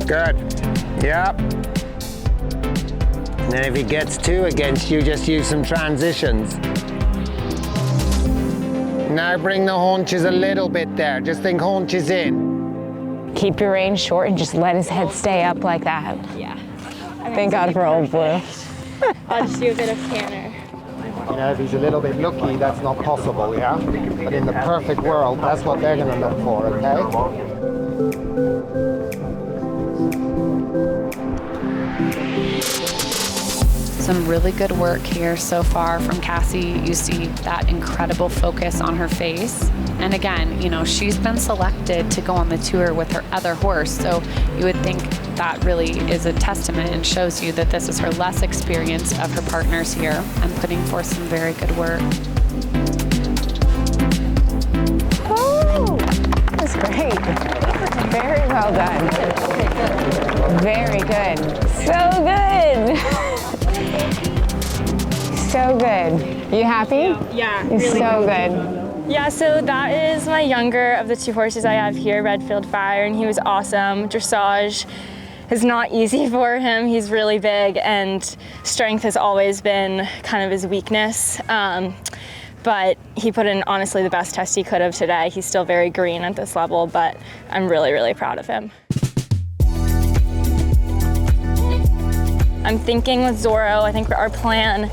Good. Yep. And then if he gets two against you, just use some transitions. Now bring the haunches a little bit there. Just think haunches in. Keep your reins short and just let his head stay up like that. Yeah. Thank God for old Blue. I'll just do a bit of canter. You know, if he's a little bit lucky, that's not possible, yeah? But in the perfect world, that's what they're going to look for, okay? Some really good work here so far from Cassie. You see that incredible focus on her face. And again, you know, she's been selected to go on the tour with her other horse, so you would think that really is a testament and shows you that this is her less experience of her partners here and putting forth some very good work. Oh, that's great. Very well done. Very good. So good. So good. You happy? Yeah, really so good. Yeah, so that is my younger of the two horses I have here, Redfield Fire, and he was awesome. Dressage is not easy for him. He's really big, and strength has always been kind of his weakness. But he put in, honestly, the best test he could have today. He's still very green at this level, but I'm really, really proud of him. I'm thinking with Zorro, I think our plan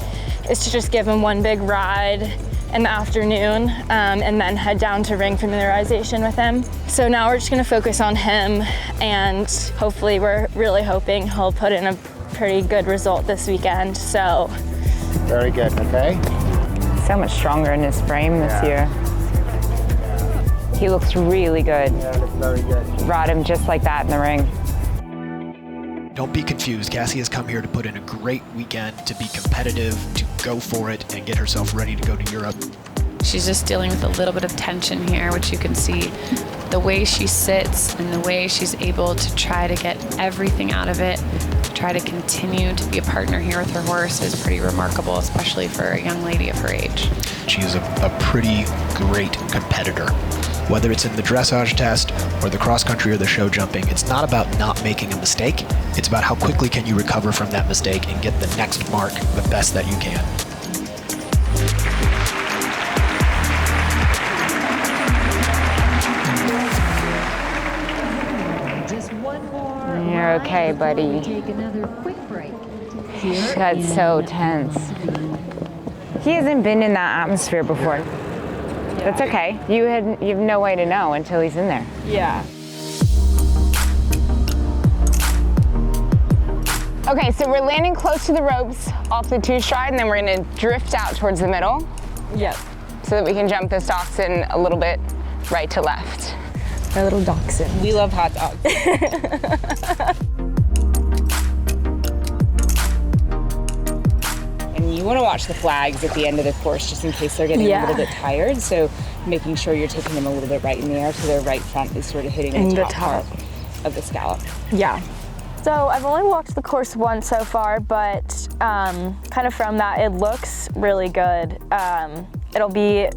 is to just give him one big ride in the afternoon and then head down to ring familiarization with him. So now we're just gonna focus on him, and hopefully we're really hoping he'll put in a pretty good result this weekend, so. Very good, okay? So much stronger in his frame this year. He looks really good. Yeah, looks very good. Ride him just like that in the ring. Don't be confused. Cassie has come here to put in a great weekend, to be competitive, to go for it, and get herself ready to go to Europe. She's just dealing with a little bit of tension here, which you can see the way she sits and the way she's able to try to get everything out of it, try to continue to be a partner here with her horse is pretty remarkable, especially for a young lady of her age. She is a pretty great competitor. Whether it's in the dressage test or the cross country or the show jumping, it's not about not making a mistake. It's about how quickly can you recover from that mistake and get the next mark the best that you can. Just one more. You're okay, buddy. Take another quick break. That's so tense. He hasn't been in that atmosphere before. That's okay. You have no way to know until he's in there. Yeah. Okay, so we're landing close to the ropes off the two stride, and then we're gonna drift out towards the middle. Yep. So that we can jump this dachshund a little bit right to left. My little dachshund. We love hot dogs. And you want to watch the flags at the end of the course just in case they're getting a little bit tired. So making sure you're taking them a little bit right in the air so their right front is sort of hitting the top part of the scallop. Yeah. So I've only walked the course once so far, but kind of from that, it looks really good. It'll be,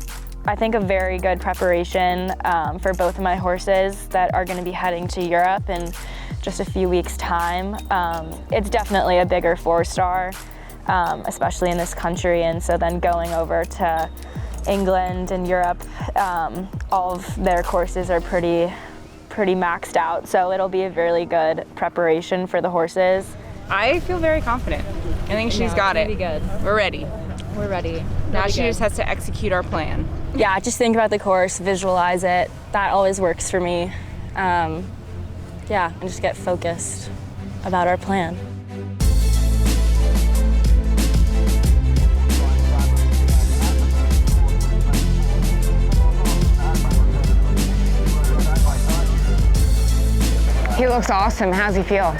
I think, a very good preparation for both of my horses that are going to be heading to Europe in just a few weeks' time. It's definitely a bigger 4-star, especially in this country, and so then going over to England and Europe, all of their courses are pretty maxed out, so it'll be a really good preparation for the horses. I feel very confident. I think she's got it. Good. We're ready. We're ready. Now she just has to execute our plan. Yeah, just think about the course, visualize it. That always works for me. Yeah, and just get focused about our plan. He looks awesome. How's he feel?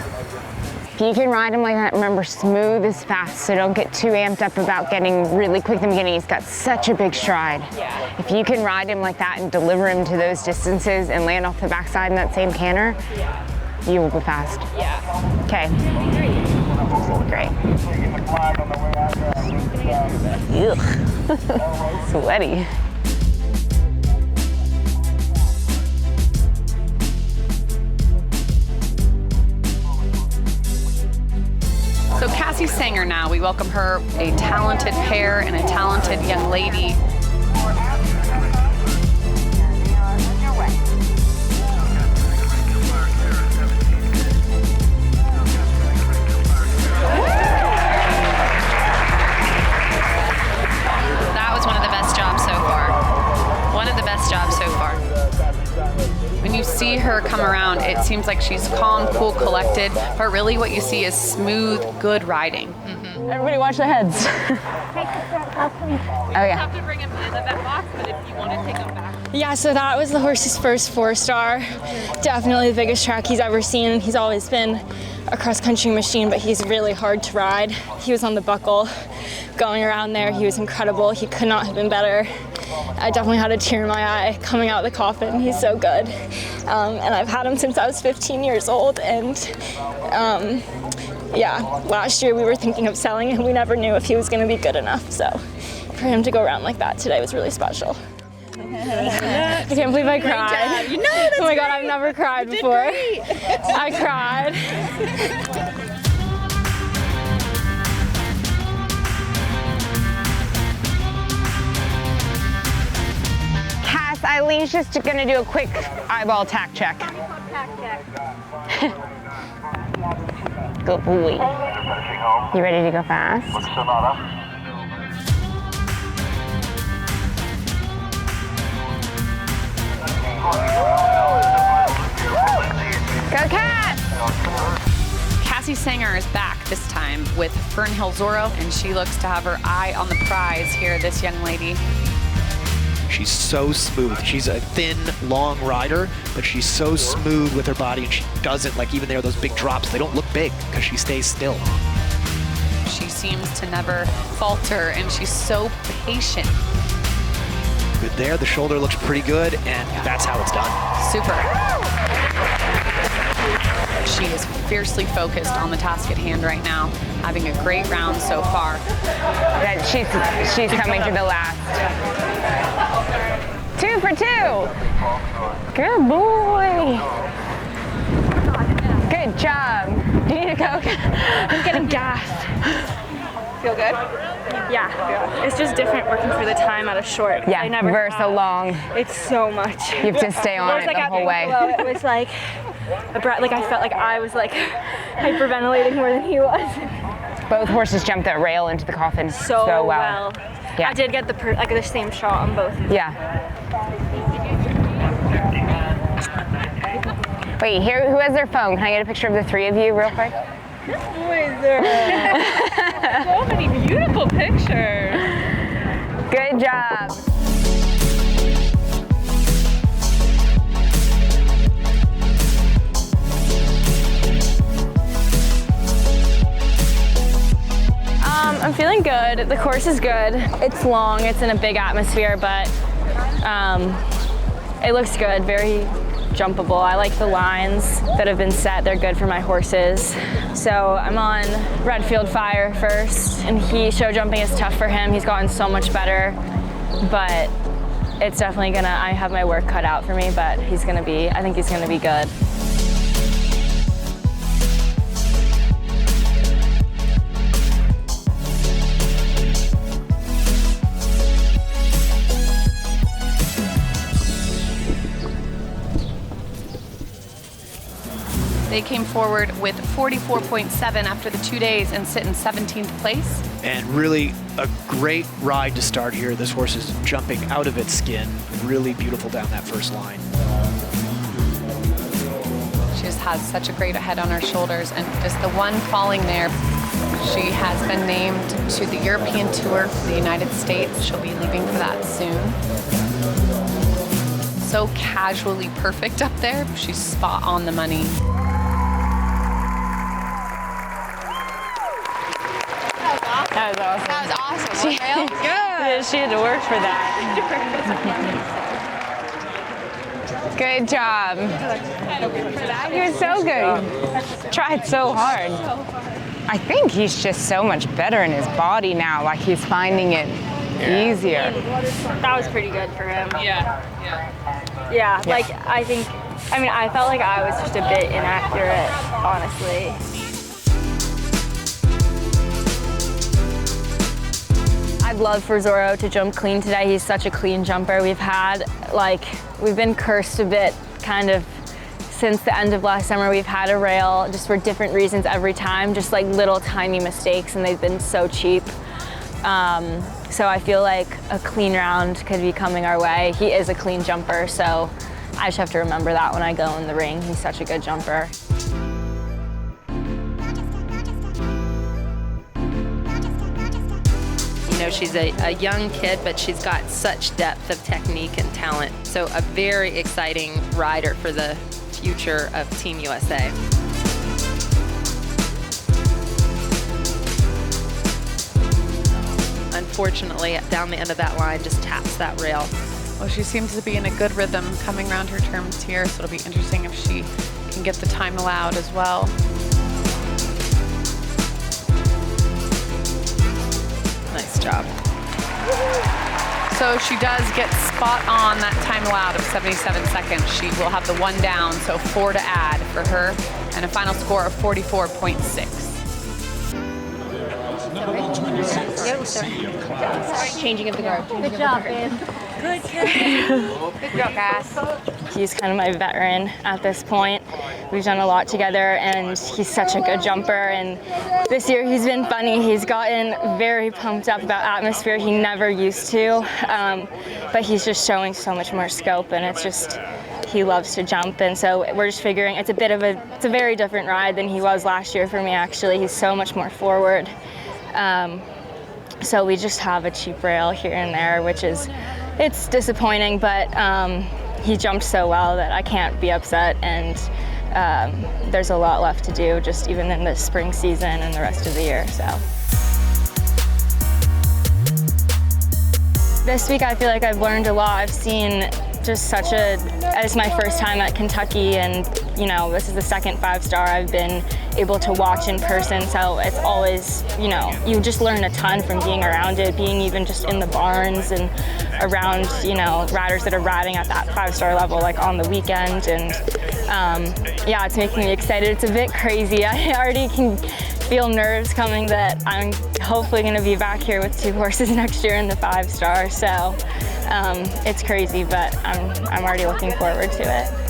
If you can ride him like that, remember, smooth is fast, so don't get too amped up about getting really quick in the beginning. He's got such a big stride. Yeah. If you can ride him like that and deliver him to those distances and land off the backside in that same canter, you will be fast. Yeah. Okay. Great. Ugh. Sweaty. So Cassie Sanger now, we welcome her, a talented pair and a talented young lady. That was one of the best jobs so far. One of the best jobs so far. When you see her come around, it seems like she's calm, cool, collected, but really what you see is smooth, good riding. Everybody watch their heads. Oh yeah. have to bring him in the vet box, but if you want to take him back. Yeah, so that was the horse's first 4-star. Definitely the biggest track he's ever seen. He's always been a cross-country machine, but he's really hard to ride. He was on the buckle going around there. He was incredible. He could not have been better. I definitely had a tear in my eye coming out of the coffin. He's so good. And I've had him since I was 15 years old. And yeah, last year we were thinking of selling him. We never knew if he was going to be good enough. So for him to go around like that today was really special. I can't believe I cried. You know, that's oh my God, great. I've never cried You did before. great. I cried. Cass, Eileen's just gonna do a quick eyeball tack check. Good boy. You ready to go fast? Go Cass! Cassie Sanger is back this time with Fernhill Zorro, and she looks to have her eye on the prize here, this young lady. She's so smooth. She's a thin, long rider, but she's so smooth with her body, and she doesn't, like even there, those big drops, they don't look big because she stays still. She seems to never falter, and she's so patient. Good there, the shoulder looks pretty good, and that's how it's done. Super. She is fiercely focused on the task at hand right now, having a great round so far. That she's coming to the last. 2 for 2. Good boy. Good job. Do you need a Coke? I'm getting gassed. Feel good? Yeah, it's just different working for the time out of short. Yeah, I never versus have. a long. It's so much. You have to stay on it the whole way. It was like I felt like I was like hyperventilating more than he was. Both horses jumped that rail into the coffin so well. Yeah. I did get the same shot on both of them. Yeah. Wait, here, who has their phone? Can I get a picture of the 3 of you real quick? So many beautiful pictures. Good job. I'm feeling good. The course is good. It's long, it's in a big atmosphere, but it looks good, very jumpable. I like the lines that have been set. They're good for my horses. So I'm on Redfield Fire first, and show jumping is tough for him. He's gotten so much better, but it's definitely I have my work cut out for me, but I think he's gonna be good. They came forward with 44.7 after the 2 days and sit in 17th place. And really a great ride to start here. This horse is jumping out of its skin. Really beautiful down that first line. She just has such a great head on her shoulders, and just the one falling there. She has been named to the European Tour for the United States. She'll be leaving for that soon. So casually perfect up there. She's spot on the money. That was awesome. That was awesome. She had to work for that. Good job. He was so good. Tried so hard. I think he's just so much better in his body now. Like he's finding it easier. That was pretty good for him. Yeah. Like I felt like I was just a bit inaccurate, honestly. I'd love for Zorro to jump clean today. He's such a clean jumper. We've been cursed a bit kind of since the end of last summer. We've had a rail just for different reasons every time, just like little tiny mistakes, and they've been so cheap. So I feel like a clean round could be coming our way. He is a clean jumper, so I just have to remember that when I go in the ring. He's such a good jumper. You know, she's a young kid, but she's got such depth of technique and talent. So a very exciting rider for the future of Team USA. Unfortunately, down the end of that line, just taps that rail. Well, she seems to be in a good rhythm coming around her turns here, so it'll be interesting if she can get the time allowed as well. Nice job. So she does get spot on that time allowed of 77 seconds. She will have the 1 down, so 4 to add for her, and a final score of 44.6. Changing of the guard. Good job, babe. Good girl, Cass. He's kind of my veteran at this point. We've done a lot together, and he's such a good jumper. And this year he's been funny. He's gotten very pumped up about atmosphere. He never used to, but he's just showing so much more scope, and it's just, he loves to jump. And so we're just figuring it's a very different ride than he was last year for me, actually. He's so much more forward. So we just have a cheap rail here and there, which is, it's disappointing, but he jumped so well that I can't be upset, and there's a lot left to do, just even in the spring season and the rest of the year, so. This week I feel like I've learned a lot. I've seen just it's my first time at Kentucky, and you know, this is the second 5-star I've been able to watch in person, so it's always, you know, you just learn a ton from being around it, being even just in the barns and around, you know, riders that are riding at that 5-star level, like on the weekend, and yeah, it's making me excited. It's a bit crazy. I already can feel nerves coming that I'm hopefully going to be back here with 2 horses next year in the 5-star, so it's crazy, but I'm already looking forward to it.